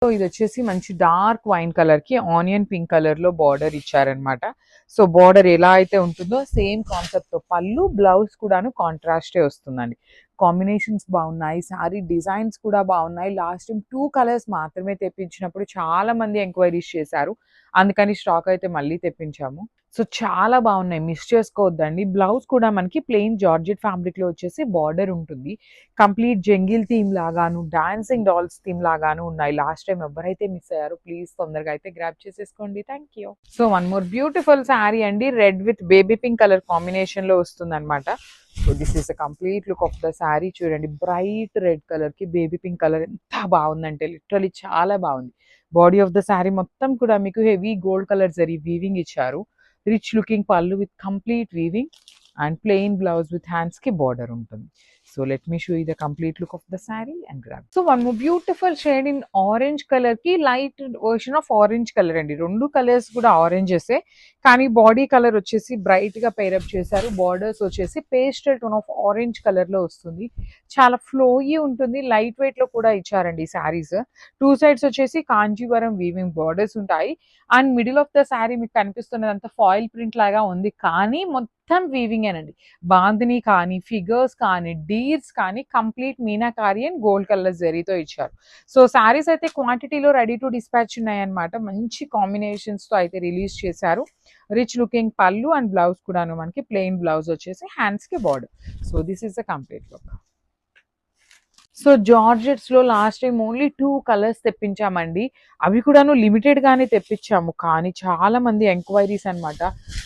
So ఇది వచ్చేసి మంచి డార్క్ వైన్ కలర్ కి ఆనియన్ పింక్ కలర్ లో బార్డర్ ఇచ్చారనమాట. సో బార్డర్ ఎలా అయితే ఉంటుందో సేమ్ కాన్సెప్ట్ తో పళ్ళు బ్లౌజ్ కూడాను కాంట్రాస్టే వస్తుందండి. కాంబినేషన్స్ బాగున్నాయి, శారీ డిజైన్స్ కూడా బాగున్నాయి. లాస్ట్ టైం 2 కలర్స్ మాత్రమే తెప్పించినప్పుడు చాలా మంది ఎంక్వైరీస్ చేశారు, అందుకని స్టాక్ అయితే మళ్ళీ తెప్పించాము. సో చాలా బాగున్నాయి, మిస్ చేసుకోవద్దండి. బ్లౌజ్ కూడా మనకి ప్లెయిన్ జార్జెట్ ఫ్యాబ్రిక్ లో వచ్చేసి బార్డర్ ఉంటుంది. కంప్లీట్ జంగిల్ థీమ్ లాగాను, డాన్సింగ్ డాల్స్ థీమ్ లాగాను ఉన్నాయి. లాస్ట్ టైం ఎవరైతే మిస్ అయ్యారో ప్లీజ్ తొందరగా అయితే గ్రాప్ చేసేసుకోండి. Thank you. So one more beautiful sari అండి, red with baby pink colour combination లో వస్తుంది అనమాట. So this is the complete look of the sari. చూడండి, బ్రైట్ రెడ్ కలర్ కి బేబీ పింక్ కలర్ ఎంత బాగుందంటే లిటరలీ చాలా బాగుంది. బాడీ ఆఫ్ ద శారీ మొత్తం కూడా మీకు heavy gold colour zari weaving ఇచ్చారు. రిచ్ లుకింగ్ పళ్ళు with complete weaving and plain blouse with hands కి బార్డర్ ఉంటుంది. So let me show you the complete look of the saree and grab. So one more beautiful shade in orange color ki light version of orange color andi. Rendu colors kuda oranges e kani body color vachesi bright ga pair up chesaru. Borders vachesi pastel tone of orange color lo vastundi. Chala flowy untundi, light weight lo kuda ichcharandi sarees. Two sides vachesi kanjivaram weaving borders untayi and middle of the saree meeku kanipistunnadanta foil print laga undi kani మొత్తం weaving ఏనండి. బాందిని కానీ, figures కానీ, deers కానీ complete meenakari and gold colour జరీతో ఇచ్చారు. So saris అయితే క్వాంటిటీలో ready to dispatch ఉన్నాయన్నమాట. మంచి కాంబినేషన్స్ తో అయితే రిలీజ్ చేశారు. రిచ్ లుకింగ్ పళ్ళు అండ్ బ్లౌజ్ కూడాను మనకి ప్లెయిన్ బ్లౌజ్ వచ్చేసి హ్యాండ్స్ కి border. So this is the complete look. So georgettes లో లాస్ట్ టైం ఓన్లీ 2 కలర్స్ తెప్పించామండి. అవి కూడాను లిమిటెడ్ గానే తెప్పించాము, కానీ చాలా మంది ఎంక్వైరీస్ అనమాట,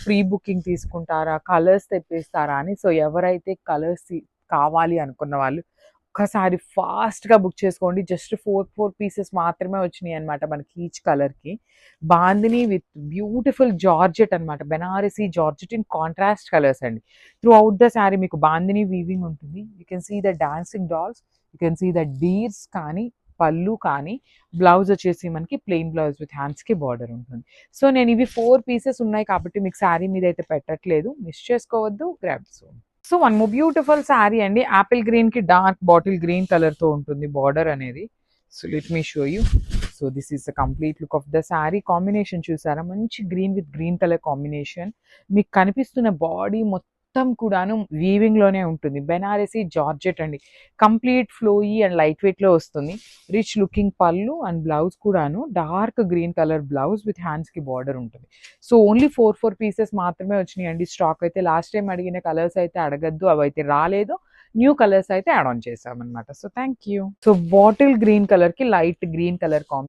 ప్రీ బుకింగ్ తీసుకుంటారా, కలర్స్ తెప్పిస్తారా అని. సో ఎవరైతే కలర్స్ కావాలి అనుకున్న వాళ్ళు ఒక్కసారి ఫాస్ట్ గా బుక్ చేసుకోండి. జస్ట్ 4 పీసెస్ మాత్రమే వచ్చినాయి అనమాట మనకి ఈచ్ కలర్ కి. బాందిని విత్ బ్యూటిఫుల్ జార్జెట్ అనమాట, Banarasi georgette in contrast colours అండి. త్రూ అవుట్ ద శారీ మీకు బాందిని వీవింగ్ ఉంటుంది. You can see the dancing dolls, you can see the deers కానీ, పళ్ళు కానీ, బ్లౌజ్ వచ్చేసి మనకి ప్లెయిన్ బ్లౌజ్ విత్ హ్యాండ్స్ కి బార్డర్ ఉంటుంది. సో నేను ఇవి 4 పీసెస్ ఉన్నాయి కాబట్టి మీకు శారీ మీద అయితే పెట్టట్లేదు, మిస్ చేసుకోవద్దు. Grab soon. So one more beautiful sari అండి, యాపిల్ గ్రీన్ కి డార్క్ బాటిల్ గ్రీన్ కలర్ తో ఉంటుంది బార్డర్ అనేది. So let me show you. So this is the complete look of the sari. Combination చూసారా, మంచి green with green colour combination. మీకు కనిపిస్తున్న body మొత్తం కూడాను వీవింగ్ లోనే ఉంటుంది. బెనారసీ జార్జెట్ అండి, complete flowy and light weight లో వస్తుంది. రిచ్ లుకింగ్ పళ్ళు అండ్ బ్లౌజ్ కూడాను dark green colour blouse with hands కి బార్డర్ ఉంటుంది. సో ఓన్లీ 4 పీసెస్ మాత్రమే వచ్చినాయి అండి స్టాక్ అయితే. లాస్ట్ టైం అడిగిన కలర్స్ అయితే అడగద్దు, అవి అయితే రాలేదు. న్యూ కలర్స్ అయితే యాడ్ ఆన్ చేసామన్నమాట. So thank you. So bottle green colour కి లైట్ గ్రీన్ కలర్ కాంబినేషన్.